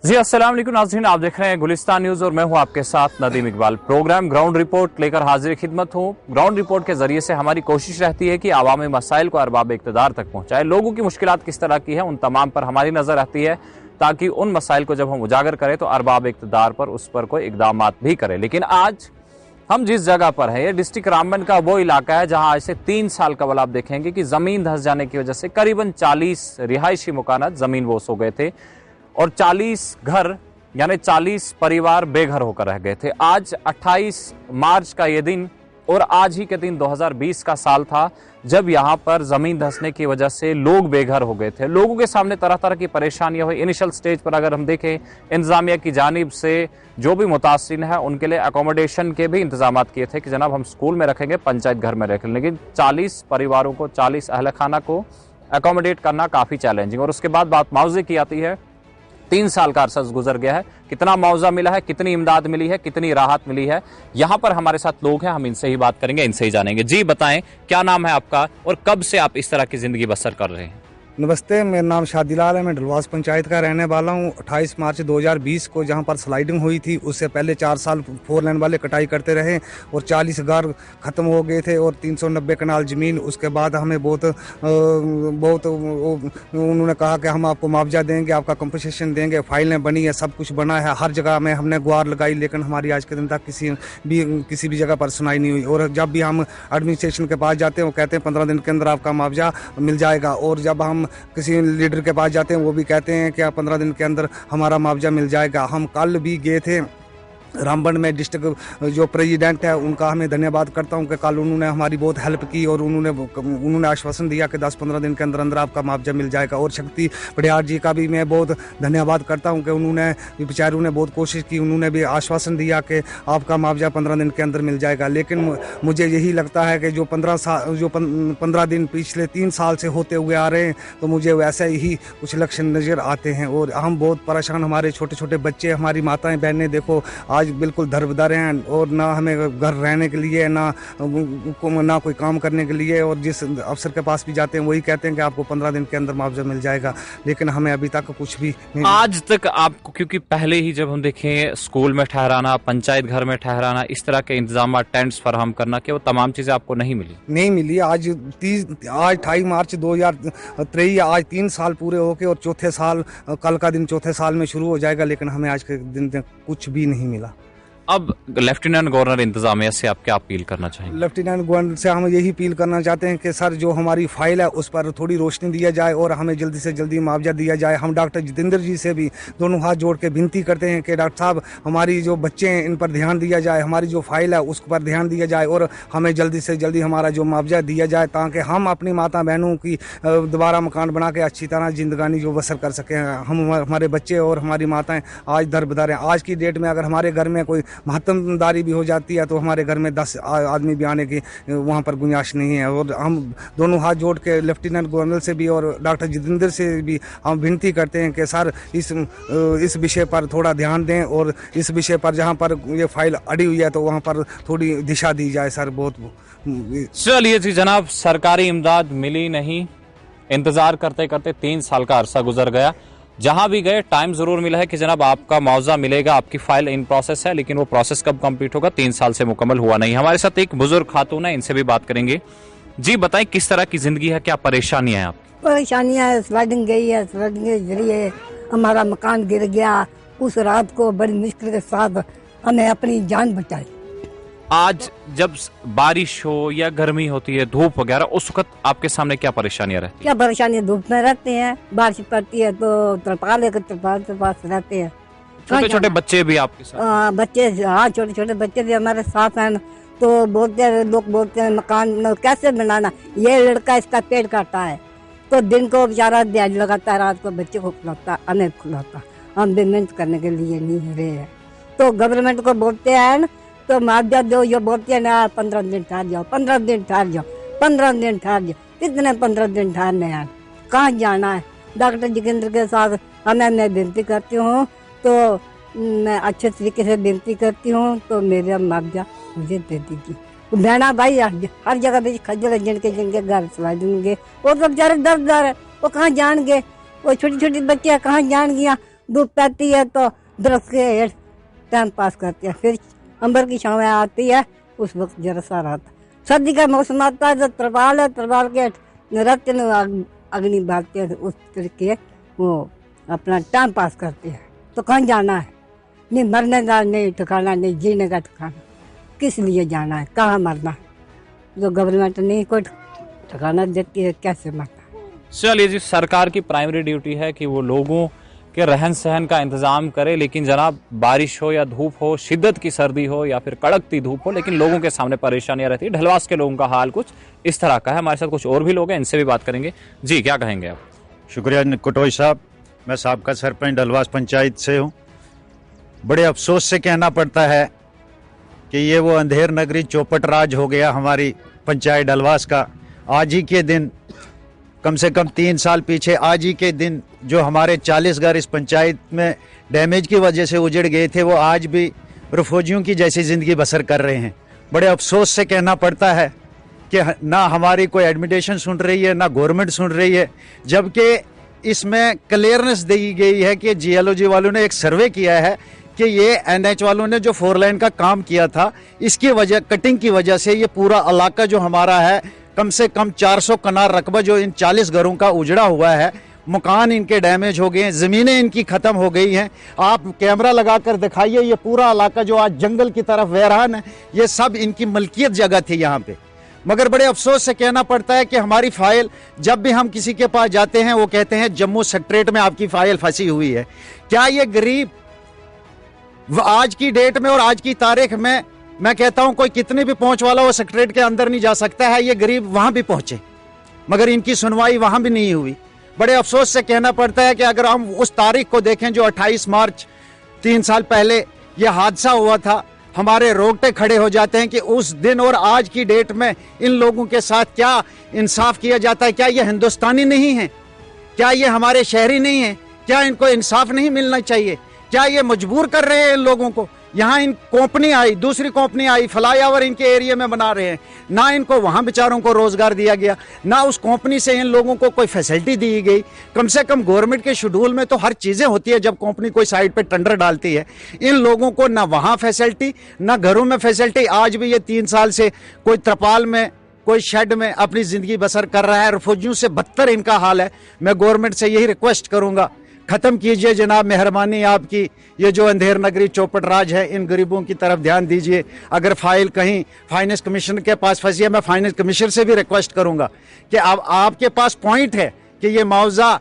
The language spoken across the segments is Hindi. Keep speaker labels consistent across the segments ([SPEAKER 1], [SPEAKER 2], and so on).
[SPEAKER 1] जी अस्सलाम वालेकुम नाज़रीन, आप देख रहे हैं गुलिस्तान न्यूज और मैं हूं आपके साथ Nadeem Iqbal. Program ground report लेकर हाजिर खिदमत हूं। ग्राउंड रिपोर्ट के जरिए से हमारी कोशिश रहती है कि आवामी मसाइल को अरबाब इक़्तिदार तक पहुंचाए। लोगों की मुश्किलात किस तरह की है उन तमाम पर हमारी नजर रहती है, ताकि उन मसाइल को जब हम उजागर करें तो अरबाब इक़्तिदार पर उस पर कोई इकदाम भी करें। लेकिन आज हम जिस जगह पर है, ये डिस्ट्रिक्ट रामबन का वो इलाका है जहां आज से 3 साल कबल आप देखेंगे कि जमीन धंस जाने की वजह से करीबन 40 रिहायशी मकानात जमीन बोस हो गए थे और 40 घर यानी 40 परिवार बेघर होकर रह गए थे। आज 28 मार्च का ये दिन और आज ही के दिन 2020 का साल था जब यहाँ पर जमीन धंसने की वजह से लोग बेघर हो गए थे। लोगों के सामने तरह तरह की परेशानियां हुई। इनिशियल स्टेज पर अगर हम देखें, इंतजामिया की जानिब से जो भी मुतासिरीन है उनके लिए अकोमोडेशन के भी इंतजाम किए थे कि जनाब हम स्कूल में रखेंगे, पंचायत घर में रखेंगे, लेकिन 40 परिवारों को, 40 अहल खाना को अकोमोडेट करना काफ़ी चैलेंजिंग। और उसके बाद बात मुआवजे की आती है। 3 साल का अरसा गुजर गया है, कितना मुआवजा मिला है, कितनी इमदाद मिली है, कितनी राहत मिली है। यहाँ पर हमारे साथ लोग हैं, हम इनसे ही बात करेंगे, इनसे ही जानेंगे। जी बताएं, क्या नाम है आपका और कब से आप इस तरह की जिंदगी बसर कर रहे हैं?
[SPEAKER 2] नमस्ते, मेरा नाम शादीलाल है। मैं ढलवास पंचायत का रहने वाला हूँ। 28 मार्च 2020 को जहाँ पर स्लाइडिंग हुई थी, उससे पहले 4 साल 4 लेन वाले कटाई करते रहे और 40 घर ख़त्म हो गए थे और 390 कनाल ज़मीन। उसके बाद हमें बहुत उन्होंने कहा कि हम आपको मुआवजा देंगे, आपका कंपनसेशन देंगे। फाइलें बनी है, सब कुछ बना है, हर जगह में हमने गुहार लगाई, लेकिन हमारी आज के दिन तक किसी भी जगह पर सुनाई नहीं हुई। और जब भी हम एडमिनिस्ट्रेशन के पास जाते हैं, वो कहते हैं 15 दिन के अंदर आपका मुआवजा मिल जाएगा। और जब हम किसी लीडर के पास जाते हैं, वो भी कहते हैं कि 15 दिन के अंदर हमारा मुआवजा मिल जाएगा। हम कल भी गए थे रामबन में। डिस्ट्रिक्ट जो प्रेसिडेंट है उनका हमें धन्यवाद करता हूं कि कल उन्होंने हमारी बहुत हेल्प की और उन्होंने आश्वासन दिया कि 10-15 दिन के अंदर अंदर आपका मुआवजा मिल जाएगा। और शक्ति पटियार जी का भी मैं बहुत धन्यवाद करता हूं कि उन्होंने बेचारों ने बहुत कोशिश की, उन्होंने भी आश्वासन दिया कि आपका मुआवजा 15 दिन के अंदर मिल जाएगा। लेकिन मुझे यही लगता है कि जो 15 दिन पिछले 3 साल से होते हुए आ रहे हैं, तो मुझे वैसे ही कुछ लक्षण नज़र आते हैं और हम बहुत परेशान। हमारे छोटे छोटे बच्चे, हमारी माताएं बहनें देखो आज बिल्कुल दर-बदर हैं और ना हमें घर रहने के लिए, ना कोई काम करने के लिए। और जिस अफसर के पास भी जाते हैं वही कहते हैं कि आपको 15 दिन के अंदर मुआवजा मिल जाएगा, लेकिन हमें अभी तक कुछ भी नहीं।
[SPEAKER 1] आज तक आपको, क्योंकि पहले ही जब हम देखें स्कूल में ठहराना, पंचायत घर में ठहराना, इस तरह के इंतजाम, टेंट्स फराहम करना, कि वो तमाम चीजें आपको नहीं मिली?
[SPEAKER 2] आज 28 मार्च 2023, आज 3 साल पूरे होके और चौथे साल, कल का दिन चौथे साल में शुरू हो जाएगा, लेकिन हमें आज के दिन कुछ भी नहीं मिला।
[SPEAKER 1] अब लेफ्टिनेंट गवर्नर इंतजामिया से आप क्या अपील करना चाहेंगे?
[SPEAKER 2] लेफ्टिनेंट गवर्नर से हम यही अपील करना चाहते हैं कि सर, जो हमारी फाइल है उस पर थोड़ी रोशनी दिया जाए और हमें जल्दी से जल्दी मुआवजा दिया जाए। हम डॉक्टर जितेंद्र जी से भी दोनों हाथ जोड़ के विनती करते हैं कि डॉक्टर साहब, हमारी जो बच्चे हैं इन पर ध्यान दिया जाए, हमारी जो फाइल है उस पर ध्यान दिया जाए और हमें जल्दी से जल्दी हमारा जो मुआवजा दिया जाए, ताकि हम अपनी माता बहनों की दोबारा मकान बना के अच्छी तरह जिंदगानी जो बसर कर सकें। हमारे बच्चे और हमारी माताएँ आज दर-बदर हैं। आज की डेट में अगर हमारे घर में कोई महत्वदारी भी हो जाती है तो हमारे घर में 10 आदमी भी आने की वहाँ पर गुंजाइश नहीं है। और हम दोनों हाथ जोड़ के लेफ्टिनेंट गवर्नर से भी और डॉक्टर जितेंद्र से भी हम विनती करते हैं कि सर, इस विषय पर थोड़ा ध्यान दें और इस विषय पर जहाँ पर ये फाइल अड़ी हुई है तो वहाँ पर थोड़ी दिशा दी जाए सर। बहुत
[SPEAKER 1] चलिए जी जनाब, सरकारी इमदाद मिली नहीं, इंतजार करते करते 3 साल का अरसा गुजर गया। जहां भी गए टाइम जरूर मिला है कि जनाब आपका मुआवजा मिलेगा, आपकी फाइल इन प्रोसेस है, लेकिन वो प्रोसेस कब कंप्लीट होगा? 3 साल से मुकम्मल हुआ नहीं। हमारे साथ एक बुजुर्ग खातून है, इनसे भी बात करेंगे। जी बताएं, किस तरह की जिंदगी है, क्या परेशानियां हैं आपकी?
[SPEAKER 3] परेशानियां, स्लाइडिंग गई है, स्लाइडिंग के जरिए हमारा मकान गिर गया। उस रात को बड़ी मुश्किल के साथ हमें अपनी जान बचाई।
[SPEAKER 1] आज जब बारिश हो या गर्मी होती है, धूप वगैरह, उस वक्त आपके सामने क्या परेशानियां रहती हैं?
[SPEAKER 3] क्या परेशानियां? धूप में रहते हैं, बारिश पड़ती है तो तरपाल लेकर तरपाल के पास रहते हैं।
[SPEAKER 1] छोटे छोटे बच्चे भी आपके साथ?
[SPEAKER 3] बच्चे, हाँ, छोटे छोटे बच्चे भी हमारे साथ हैं। तो लोग बोलते हैं मकान कैसे बनाना, ये लड़का इसका पेड़ काटता है तो दिन को बेचारा दिहाड़ी लगाता है, रात को बच्चे को खिलाता, हमें खिलाता। हम भी मेहनत करने के लिए नहीं रहे हैं। तो गवर्नमेंट को बोलते हैं तो मुआवजा दो, ये बोलते हैं ना 15 दिन ठहर जाओ, 15 दिन ठहर जाओ, 15 दिन ठहर जाओ। कितने 15 दिन ठहरने हैं? कहाँ जाना है? डॉक्टर जितेंद्र के साथ मैं विनती करती हूँ, तो मैं अच्छे तरीके से विनती करती हूँ तो मेरा मुआवजा मुझे दे दीजिए। बहना भाई हर जगह भी खज्जल है, जिनके घर सिला देंगे वो तो बेचारे दर है, वो कहाँ जाएंगे? वो छोटी छोटी बच्चियाँ कहाँ जाएंगियाँ? धूप पैती है तो दरख्त के हेठ टाइम पास करते हैं। फिर अंबर की छाँव आती है, उस वक्त जरा सा रहता। सर्दी का मौसम आता है तो तरपाल है, तरपाल के रखते अग्नि बालते हैं, उस तरीके वो अपना टाइम पास करते हैं। तो कहाँ जाना है? नहीं मरने का नहीं ठिकाना, नहीं जीने का ठिकाना, किस लिए जाना है, कहाँ मरना है? जो गवर्नमेंट नहीं कोई ठिकाना देती है, कैसे मरना?
[SPEAKER 1] चलिए जी, सरकार की प्राइमरी ड्यूटी है कि वो लोगों के रहन सहन का इंतजाम करे, लेकिन जनाब बारिश हो या धूप हो, शिद्दत की सर्दी हो या फिर कड़कती धूप हो, लेकिन लोगों के सामने परेशानियां रहती है। ढलवास के लोगों का हाल कुछ इस तरह का है। हमारे साथ कुछ और भी लोग हैं, इनसे भी बात करेंगे। जी, क्या कहेंगे आप?
[SPEAKER 4] शुक्रिया कुटोई साहब, मैं साबका सरपंच ढलवास पंचायत से हूँ। बड़े अफसोस से कहना पड़ता है कि ये वो अंधेर नगरी चौपट राज हो गया हमारी पंचायत ढलवास का। आज ही के दिन, कम से कम 3 साल पीछे, आज ही के दिन जो हमारे 40 घर इस पंचायत में डैमेज की वजह से उजड़ गए थे, वो आज भी रिफोजियों की जैसी ज़िंदगी बसर कर रहे हैं। बड़े अफसोस से कहना पड़ता है कि ना हमारी कोई एडमिनिस्ट्रेशन सुन रही है, ना गवर्नमेंट सुन रही है, जबकि इसमें क्लियरनेस दी गई है कि जीएलओजी वालों ने एक सर्वे किया है कि ये एनएच वालों ने जो 4 लाइन का काम किया था, इसकी वजह, कटिंग की वजह से ये पूरा इलाका जो हमारा है, कम से कम 400 कनाल रकबा जो इन 40 घरों का उजड़ा हुआ है, मकान इनके डैमेज हो गए हैं, ज़मीनें इनकी ख़त्म हो गई हैं। आप कैमरा लगाकर दिखाइए, ये पूरा इलाका जो आज जंगल की तरफ वैरान है, ये सब इनकी मलकियत जगह थी यहाँ पे। मगर बड़े अफसोस से कहना पड़ता है कि हमारी फाइल, जब भी हम किसी के पास जाते हैं वो कहते हैं जम्मू सेक्रेटरीट में आपकी फाइल फंसी हुई है। क्या ये गरीब आज की डेट में और आज की तारीख में, मैं कहता हूं कोई कितनी भी पहुंच वाला वो सेक्रेटरीट के अंदर नहीं जा सकता है, ये गरीब वहां भी पहुंचे, मगर इनकी सुनवाई वहां भी नहीं हुई। बड़े अफसोस से कहना पड़ता है कि अगर हम उस तारीख को देखें जो 28 मार्च 3 साल पहले ये हादसा हुआ था, हमारे रोंगटे खड़े हो जाते हैं कि उस दिन और आज की डेट में इन लोगों के साथ क्या इंसाफ किया जाता है। क्या ये हिंदुस्तानी नहीं है? क्या ये हमारे शहरी नहीं है? क्या इनको इंसाफ नहीं मिलना चाहिए? क्या ये मजबूर कर रहे हैं इन लोगों को? यहाँ इन कंपनी आई, दूसरी कंपनी आई, फ्लाईओवर इनके एरिया में बना रहे हैं, ना इनको वहाँ बेचारों को रोजगार दिया गया, ना उस कंपनी से इन लोगों को कोई फैसिलिटी दी गई। कम से कम गवर्नमेंट के शेड्यूल में तो हर चीज़ें होती है जब कंपनी कोई साइड पे टेंडर डालती है। इन लोगों को ना वहाँ फैसिलिटी, ना घरों में फैसिलिटी। आज भी ये 3 साल से कोई त्रिपाल में, कोई शेड में अपनी ज़िंदगी बसर कर रहा है। रिफोजियों से बदतर इनका हाल है। मैं गवर्नमेंट से यही रिक्वेस्ट करूँगा, खत्म कीजिए जनाब, मेहरबानी आपकी। ये जो अंधेर नगरी चौपट राज है, इन गरीबों की तरफ ध्यान दीजिए। अगर फाइल कहीं फाइनेंस कमिश्नर के पास फंसी है, मैं फाइनेंस कमिश्नर से भी रिक्वेस्ट करूंगा कि अब आपके पास पॉइंट है कि ये मुआवजा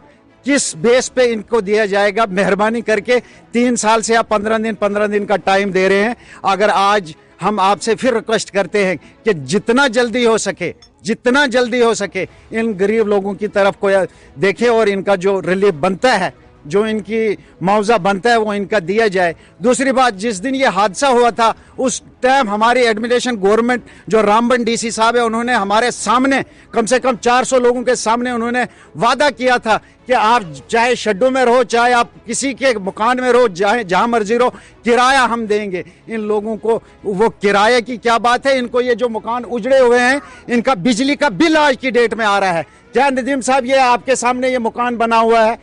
[SPEAKER 4] किस बेस पे इनको दिया जाएगा। मेहरबानी करके 3 साल से आप 15 दिन का टाइम दे रहे हैं। अगर आज हम आपसे फिर रिक्वेस्ट करते हैं कि जितना जल्दी हो सके इन गरीब लोगों की तरफ को देखें और इनका जो रिलीफ बनता है, जो इनकी मुआवजा बनता है, वो इनका दिया जाए। दूसरी बात, जिस दिन ये हादसा हुआ था उस टाइम हमारी एडमिनिस्ट्रेशन गवर्नमेंट जो रामबन डीसी साहब है, उन्होंने हमारे सामने कम से कम 400 लोगों के सामने उन्होंने वादा किया था कि आप चाहे शेडों में रहो, चाहे आप किसी के मकान में रहो, जहां मर्जी रहो, किराया हम देंगे। इन लोगों को वो किराए की क्या बात है, इनको ये जो मकान उजड़े हुए हैं, इनका बिजली का बिल आज की डेट में आ रहा है। क्या नदीम साहब, ये आपके सामने ये मकान बना हुआ है,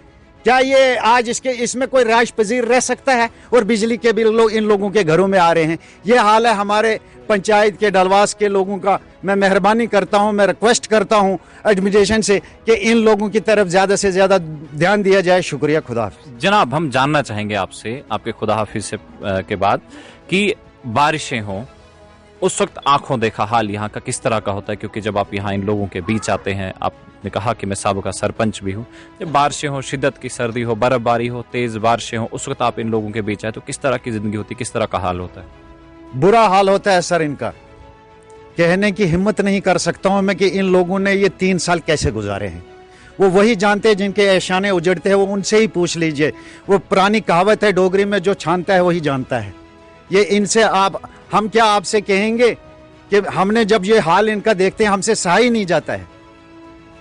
[SPEAKER 4] क्या ये आज इसमें कोई रिहाइश पजीर रह सकता है? और बिजली के बिल इन लोगों के घरों में आ रहे हैं। ये हाल है हमारे पंचायत के ढलवास के लोगों का। मैं मेहरबानी करता हूं, मैं रिक्वेस्ट करता हूं एडमिनिस्ट्रेशन से कि इन लोगों की तरफ ज्यादा से ज्यादा ध्यान दिया जाए। शुक्रिया, खुदा हाफिज।
[SPEAKER 1] जनाब, हम जानना चाहेंगे आपसे, आपके खुदा हाफिज से के बाद, कि बारिशें हों उस वक्त आंखों देखा हाल यहाँ का किस तरह का होता है? क्योंकि जब आप यहाँ इन लोगों के बीच आते हैं, आपने कहा कि मैं साबका सरपंच भी हूँ, जब बारिशें हो, शिद्दत की सर्दी हो, बर्फबारी हो, तेज बारिशें हो, उस वक्त आप इन लोगों के बीच आए तो किस तरह की जिंदगी होती है, किस तरह का हाल होता है?
[SPEAKER 4] बुरा हाल होता है सर, इनका कहने की हिम्मत नहीं कर सकता हूं मैं कि इन लोगों ने ये 3 साल कैसे गुजारे हैं। वो वही जानते हैं जिनके ऐशाने उजड़ते हैं, वो उनसे ही पूछ लीजिए। वो पुरानी कहावत है डोगरी में, जो छानता है वही जानता है। ये इनसे हम क्या आपसे कहेंगे कि हमने जब ये हाल इनका देखते हैं, हमसे सहा ही नहीं जाता है।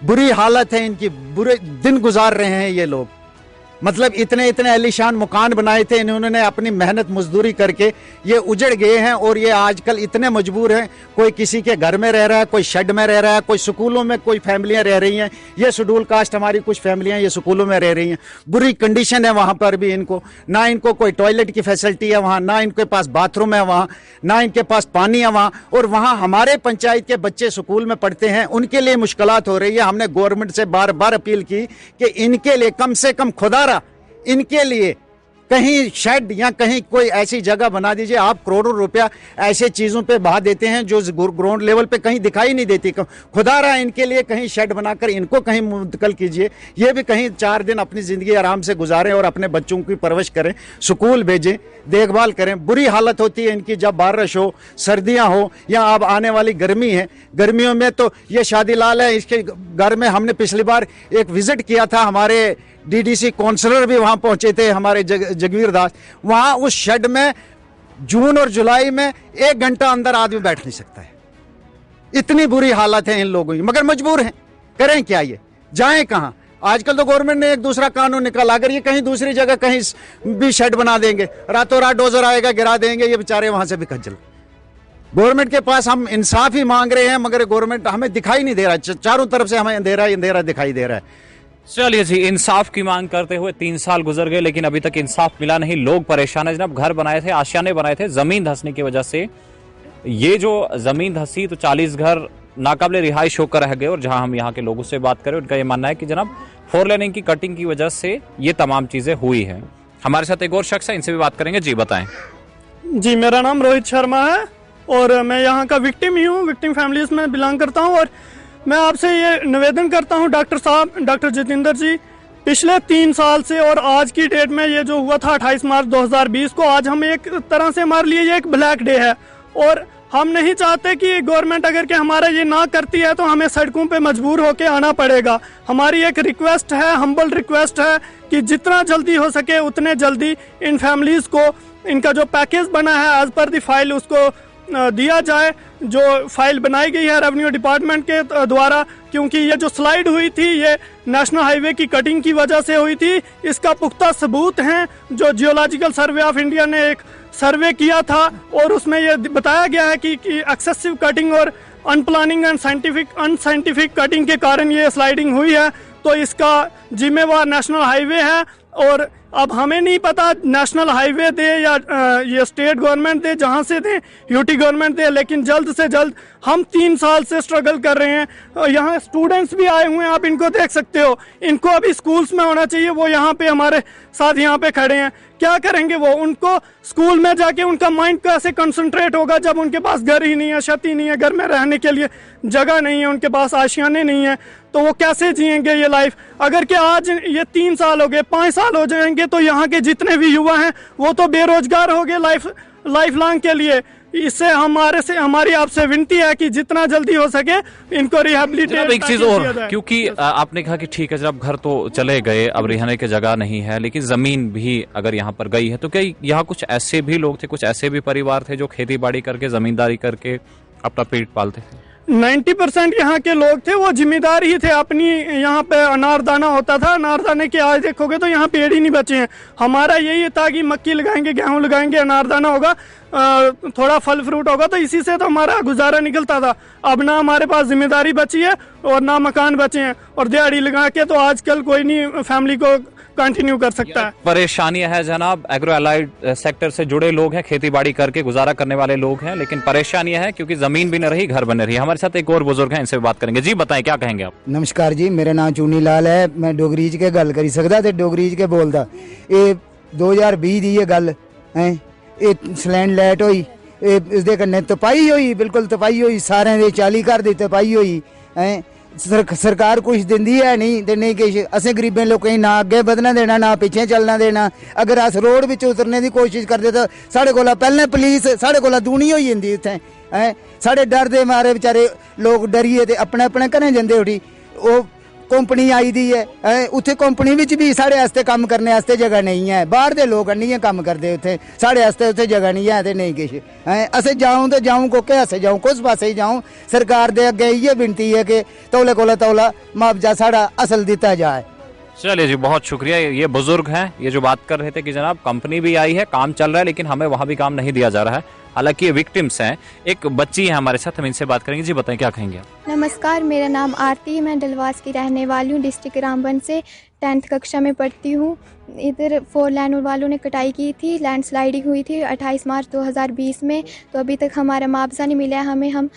[SPEAKER 4] बुरी हालत है इनकी, बुरे दिन गुजार रहे हैं ये लोग। मतलब इतने इतने आलीशान मकान बनाए थे इन्होंने अपनी मेहनत मजदूरी करके, ये उजड़ गए हैं और ये आजकल इतने मजबूर हैं। कोई किसी के घर में रह रहा है, कोई शेड में रह रहा है, कोई स्कूलों में कोई फैमिलियां रह रही हैं। ये शेड्यूल कास्ट हमारी कुछ फैमिलियां ये स्कूलों में रह रही हैं। बुरी कंडीशन है वहां पर भी इनको, ना इनको कोई टॉयलेट की फैसिलिटी है वहां, ना इनके पास बाथरूम है वहां, ना इनके पास पानी है वहां। और वहां हमारे पंचायत के बच्चे स्कूल में पढ़ते हैं, उनके लिए मुश्किलात हो रही है। हमने गवर्नमेंट से बार बार अपील की कि इनके लिए कम से कम खुदारा इनके लिए कहीं शेड या कहीं कोई ऐसी जगह बना दीजिए। आप करोड़ों रुपया ऐसे चीजों पे बहा देते हैं जो ग्राउंड लेवल पे कहीं दिखाई नहीं देती। खुदा रहा इनके लिए कहीं शेड बनाकर इनको कहीं मुंतकिल कीजिए, ये भी कहीं 4 दिन अपनी जिंदगी आराम से गुजारें और अपने बच्चों की परवरिश करें, स्कूल भेजें, देखभाल करें। बुरी हालत होती है इनकी जब बारिश हो, सर्दियां हो या अब आने वाली गर्मी है। गर्मियों में तो ये शादीलाल है, इसके घर में हमने पिछली बार एक विजिट किया था, हमारे डीडीसी काउंसलर भी वहां पहुंचे थे, हमारे जगवीर दास। वहां उस शेड में जून और जुलाई में 1 घंटा अंदर आदमी बैठ नहीं सकता है। इतनी बुरी हालत है इन लोगों की, मगर मजबूर हैं, करें क्या, ये जाएं कहां। आजकल तो गवर्नमेंट ने एक दूसरा कानून निकाला, अगर ये कहीं दूसरी जगह कहीं भी शेड बना देंगे, रातों रात डोजर आएगा गिरा देंगे, ये बेचारे वहां से भी खज्जल। गवर्नमेंट के पास हम इंसाफ ही मांग रहे हैं, मगर गवर्नमेंट हमें दिखाई नहीं दे रहा, चारों तरफ से हमें अंधेरा ही अंधेरा दिखाई दे रहा है।
[SPEAKER 1] चलिए जी, इंसाफ की मांग करते हुए 3 साल गुजर गए लेकिन अभी तक इंसाफ मिला नहीं। लोग परेशान है जनाब। घर बनाए थे, आशियाने बनाए थे, जमीन धंसने की वजह से ये जो जमीन धंसी तो 40 घर नाकाबिले रिहाइश होकर रह गए। और जहां हम यहाँ के लोगों से बात करें, उनका ये मानना है कि जनाब 4 लेनिंग की कटिंग की वजह से ये तमाम चीजें हुई है। हमारे साथ एक और शख्स है, इनसे भी बात करेंगे। जी बताएं।
[SPEAKER 5] जी, मेरा नाम रोहित शर्मा है और मैं यहाँ का विक्टिम ही हूँ, विक्टिम फैमिलीज में बिलोंग करता हूँ। और मैं आपसे ये निवेदन करता हूँ डॉक्टर साहब, डॉक्टर जितेंद्र जी, पिछले 3 साल से और आज की डेट में ये जो हुआ था 28 मार्च 2020 को, आज हम एक तरह से हमारे लिए ये एक ब्लैक डे है। और हम नहीं चाहते कि गवर्नमेंट अगर के हमारा ये ना करती है तो हमें सड़कों पे मजबूर होकर आना पड़ेगा। हमारी एक रिक्वेस्ट है, हम्बल रिक्वेस्ट है कि जितना जल्दी हो सके उतने जल्दी इन फैमिलीज को इनका जो पैकेज बना है एज पर द फाइल उसको दिया जाए, जो फाइल बनाई गई है रेवेन्यू डिपार्टमेंट के द्वारा। क्योंकि ये जो स्लाइड हुई थी ये नेशनल हाईवे की कटिंग की वजह से हुई थी। इसका पुख्ता सबूत हैं, जो जियोलॉजिकल सर्वे ऑफ इंडिया ने एक सर्वे किया था और उसमें ये बताया गया है कि एक्सेसिव कटिंग और अनप्लानिंग एंड अनसाइंटिफिक कटिंग के कारण ये स्लाइडिंग हुई है। तो इसका जिम्मेवार नेशनल हाईवे है। और अब हमें नहीं पता नेशनल हाईवे दे या ये स्टेट गवर्नमेंट दे, जहां से दे, यूटी गवर्नमेंट दे, लेकिन जल्द से जल्द हम 3 साल से स्ट्रगल कर रहे हैं। यहाँ स्टूडेंट्स भी आए हुए हैं, आप इनको देख सकते हो, इनको अभी स्कूल्स में होना चाहिए, वो यहाँ पे हमारे साथ यहाँ पे खड़े हैं। क्या करेंगे वो? उनको स्कूल में जाके उनका माइंड कैसे कंसंट्रेट होगा जब उनके पास घर ही नहीं है, छत ही नहीं है, घर में रहने के लिए जगह नहीं है, उनके पास आशियाने नहीं है, तो वो कैसे जिएंगे ये लाइफ? अगर कि आज ये 3 साल हो गए, 5 साल हो जाएंगे तो यहाँ के जितने भी युवा हैं वो तो बेरोजगार हो गए लाइफ लॉन्ग के लिए। इससे हमारी आपसे विनती है कि जितना जल्दी हो सके इनको रिहेबिलिटेट।
[SPEAKER 1] एक चीज और, क्योंकि आपने कहा कि ठीक है जब घर तो चले गए, अब रहने की जगह नहीं है, लेकिन जमीन भी अगर यहाँ पर गई है तो क्या यहाँ कुछ ऐसे भी लोग थे, कुछ ऐसे भी परिवार थे जो खेती बाड़ी करके, जमींदारी करके अपना पेट पालते थे?
[SPEAKER 5] 90% यहाँ के लोग थे वो जिम्मेदार ही थे अपनी। यहाँ पे अनारदाना होता था, अनारदाने के आज देखोगे तो यहाँ पेड़ ही नहीं बचे हैं। हमारा यही था कि मक्की लगाएंगे, गेहूं लगाएंगे, अनारदाना होगा, थोड़ा फल फ्रूट होगा, तो इसी से तो हमारा गुजारा निकलता था। अब ना हमारे पास जिम्मेदारी बची है और ना मकान बचे हैं, और दिहाड़ी लगा के तो आजकल कोई नहीं फैमिली को कंटिन्यू कर सकता है।
[SPEAKER 1] परेशानियां है जनाब, एग्रो अलाइड सेक्टर से जुड़े लोग हैं, खेती बाड़ी करके गुजारा करने वाले लोग हैं, लेकिन परेशानियां है क्योंकि जमीन भी न रही, घर बन रही। हमारे साथ एक और बुजुर्ग हैं, इनसे बात करेंगे। जी बताएं, क्या कहेंगे आप?
[SPEAKER 6] नमस्कार जी, मेरा नाम चूनी लाल है। मैं डोगरीज के गल करी सकदा ते डोगरीज के बोलदा। ये 2020 दी ये गल है, ये सलैंड लाइट होई, इसदे कन्नै तपाई होई, बिल्कुल तपाई होई, सारे दे 40 घर दी तपाई होई है। सरकार कुछ दिंदी है नहीं ते नहीं किश। असें गरीबें लोकें गी ना अग्गे बधना देना, ना पिछे चलना देना। अगर अस रोड बिच उतरने की कोशिश करदे तो साढ़े कोला पैह्लें पुलिस साढ़े कोला दूनी होई जंदी उत्थें है। साढ़े डर दे मारे बेचारे लोग डरिए ते अपने अपने घरें जंदे उठी। ओह् कंपनी आई दी है, उत्थे कंपनी विच भी साढ़े आस्ते कम्म करने आस्ते जगह नहीं है। बाहर दे लोग नहीं कम्म करदे उत्थे, साढ़े आस्ते उत्थे जगह नहीं है ते नहीं किश है। असें जाऊं ते जाऊं कोह्के पास्से जाऊं, कुस पास्से जाऊं? सरकार दे अग्गे इ'यै विनती है कि तौले कोला तौला मुआवजा साढ़ा असल दित्ता जाए।
[SPEAKER 1] चलिए जी, बहुत शुक्रिया। ये बुजुर्ग हैं, ये जो बात कर रहे थे कि जनाब कंपनी भी आई है, काम चल रहा है, लेकिन हमें वहां भी काम नहीं दिया जा रहा है। हालांकि ये विक्टिम्स हैं। एक बच्ची है हमारे साथ, हम इनसे बात करेंगे। जी बताएं, क्या कहेंगे आप?
[SPEAKER 7] नमस्कार, मेरा नाम आरती है, मैं डलवास की रहने वाली हूँ। डिस्ट्रिक्ट रामबन से 10th कक्षा में पढ़ती हूँ। इधर 4 लाइन वालों ने कटाई की थी, लैंडस्लाइडिंग हुई थी 28 मार्च 2020 में। तो अभी तक हमारा मुआवजा नहीं मिला है हमें। हम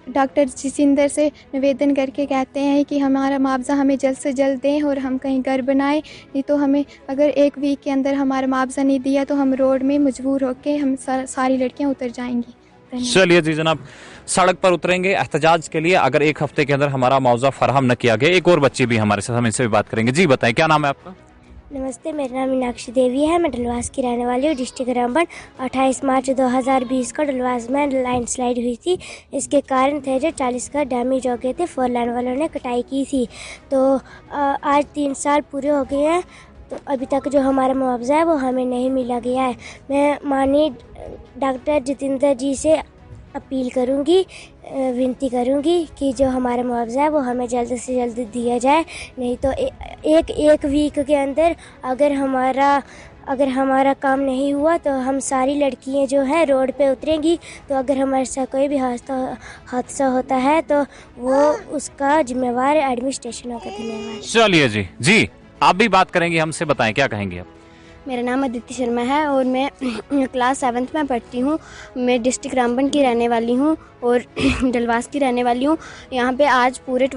[SPEAKER 7] डॉक्टर जितेंद्र से निवेदन करके कहते हैं कि हमारा मुआवजा हमें जल्द से जल्द दें और हम कहीं घर बनाएं। नहीं तो हमें अगर 1 वीक के अंदर हमारा मुआवजा नहीं दिया तो हम रोड में मजबूर होकर हम सारी लड़कियां उतर जाएंगी।
[SPEAKER 1] चलिए जी जनाब, सड़क पर उतरेंगे एहतजाज के लिए अगर 1 हफ्ते के अंदर हमारा मुआवजा फराहम न किया गया। एक और बच्ची भी हमारे साथ, हम इनसे भी बात करेंगे। जी बताएं, क्या नाम है आपका?
[SPEAKER 8] नमस्ते, मेरा नाम मीनाक्षी देवी है, मैं डलवास की रहने वाली हूँ। डिस्ट्रिक्ट रामबन 28 मार्च 2020 को डलवास में लैंडस्लाइड हुई थी। इसके कारण थे जो 40 घर डैमेज हो गए थे, 4 लाइन वालों ने कटाई की थी। तो आज 3 साल पूरे हो गए हैं, तो अभी तक जो हमारा मुआवजा है वो हमें नहीं मिला गया है। मैं माननीय डॉक्टर जितेंद्र जी से अपील करूंगी, विनती करूंगी कि जो हमारा मुआवजा है वो हमें जल्द से जल्द दिया जाए। नहीं तो एक वीक के अंदर अगर हमारा काम नहीं हुआ तो हम सारी लड़कियां जो हैं रोड पे उतरेंगी। तो अगर हमारे साथ कोई भी हादसा होता है तो वो उसका जिम्मेवार एडमिनिस्ट्रेशन होगा। धन्यवाद।
[SPEAKER 1] चलिए जी आप भी बात करेंगे हमसे, बताएं क्या कहेंगे आप?
[SPEAKER 7] मेरा नाम अदिति शर्मा है और मैं क्लास 7th में पढ़ती हूँ। मैं डिस्ट्रिक्ट रामबन की रहने वाली हूँ और डलवास की रहने वाली हूँ। यहाँ पे आज पूरे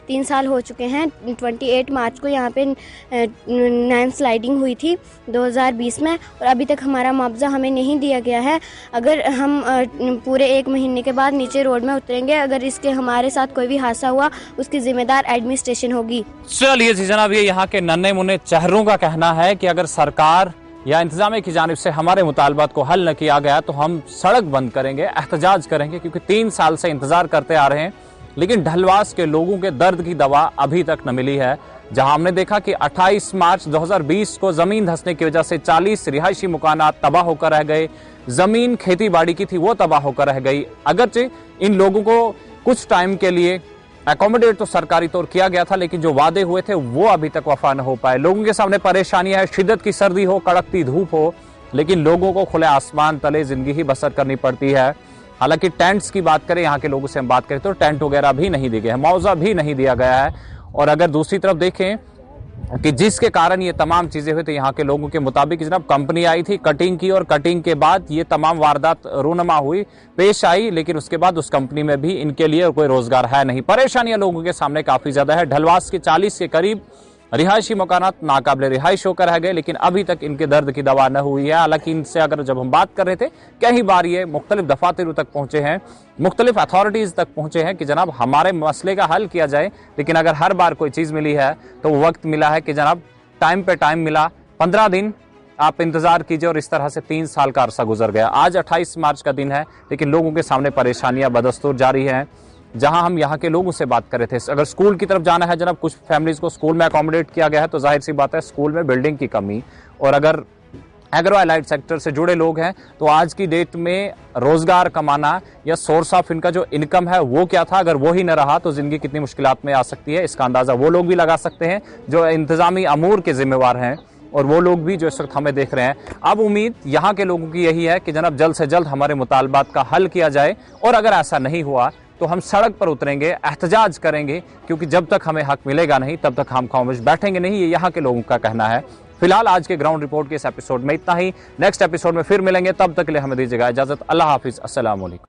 [SPEAKER 7] 3 साल हो चुके हैं। 28 मार्च को यहाँ पे लैंडस्लाइडिंग हुई थी 2020 में और अभी तक हमारा मुआवजा हमें नहीं दिया गया है। अगर हम पूरे 1 महीने के बाद नीचे रोड में उतरेंगे, अगर इसके हमारे साथ कोई भी हादसा हुआ उसकी जिम्मेदार एडमिनिस्ट्रेशन होगी। चलिए
[SPEAKER 1] जी जनाब, ये यहाँ के नन्हे मुन्ने चेहरों का कहना है कि अगर सरकार या इंतजामिया की जानिब से हमारे मुतालबात को हल न किया गया तो हम सड़क बंद करेंगे, एहतजाज करेंगे, क्योंकि 3 साल से इंतजार करते आ रहे हैं। लेकिन ढलवास के लोगों के दर्द की दवा अभी तक न मिली है। जहां हमने देखा कि 28 मार्च 2020 को जमीन धंसने की वजह से 40 रिहायशी मकानात तबाह होकर रह गए। जमीन खेती बाड़ी की थी वो तबाह होकर रह गई। अगरचे इन लोगों को कुछ टाइम के लिए अकोमोडेट तो सरकारी तौर किया गया था, लेकिन जो वादे हुए थे वो अभी तक वफा न हो पाए। लोगों के सामने परेशानियां है, शिद्दत की सर्दी हो, कड़कती धूप हो, लेकिन लोगों को खुले आसमान तले जिंदगी ही बसर करनी पड़ती है। हालांकि टेंट्स की बात करें, यहाँ के लोगों से हम बात करें तो टेंट वगैरह भी नहीं दिए गए हैं, मुआवजा भी नहीं दिया गया है। और अगर दूसरी तरफ देखें कि जिसके कारण ये तमाम चीजें हुई, तो यहाँ के लोगों के मुताबिक जनाब कंपनी आई थी, कटिंग की, और कटिंग के बाद ये तमाम वारदात रूनमा हुई, पेश आई, लेकिन उसके बाद उस कंपनी में भी इनके लिए कोई रोजगार है नहीं। परेशानियां लोगों के सामने काफी ज्यादा है। ढलवास के 40 के करीब रिहायशी मकानात नाकाबिले रिहाइश होकर रह गए, लेकिन अभी तक इनके दर्द की दवा न हुई है। हालांकि इनसे अगर जब हम बात कर रहे थे, कई बार ये मुख्तलिफ दफातर तक पहुंचे हैं, मुख्तलिफ अथॉरिटीज तक पहुंचे हैं कि जनाब हमारे मसले का हल किया जाए। लेकिन अगर हर बार कोई चीज मिली है तो वक्त मिला है कि जनाब टाइम पे टाइम मिला, 15 दिन आप इंतजार कीजिए, और इस तरह से 3 साल का अरसा गुजर गया। आज 28 मार्च का दिन है, लेकिन लोगों के सामने परेशानियां बदस्तूर जारी हैं। जहां हम यहाँ के लोगों से बात कर रहे थे, अगर स्कूल की तरफ जाना है जनाब, कुछ फैमिलीज को स्कूल में अकोमोडेट किया गया है, तो जाहिर सी बात है स्कूल में बिल्डिंग की कमी, और अगर एग्रो एलाइड सेक्टर से जुड़े लोग हैं तो आज की डेट में रोजगार कमाना या सोर्स ऑफ इनका जो इनकम है वो क्या था, अगर वो ही न रहा तो जिंदगी कितनी मुश्किलात में आ सकती है, इसका अंदाजा वो लोग भी लगा सकते हैं जो इंतजामी अमूर के जिम्मेवार हैं, और वो लोग भी जो इस वक्त हमें देख रहे हैं। अब उम्मीद यहाँ के लोगों की यही है कि जनाब जल्द से जल्द हमारे मुतालबात का हल किया जाए, और अगर ऐसा नहीं हुआ तो हम सड़क पर उतरेंगे, एहतजाज करेंगे, क्योंकि जब तक हमें हक मिलेगा नहीं तब तक हम खामोश बैठेंगे नहीं। ये यहाँ के लोगों का कहना है। फिलहाल आज के ग्राउंड रिपोर्ट के इस एपिसोड में इतना ही। नेक्स्ट एपिसोड में फिर मिलेंगे, तब तक के लिए हमें दीजिएगा इजाजत। अल्लाह हाफिज, अस्सलाम वालेकुम।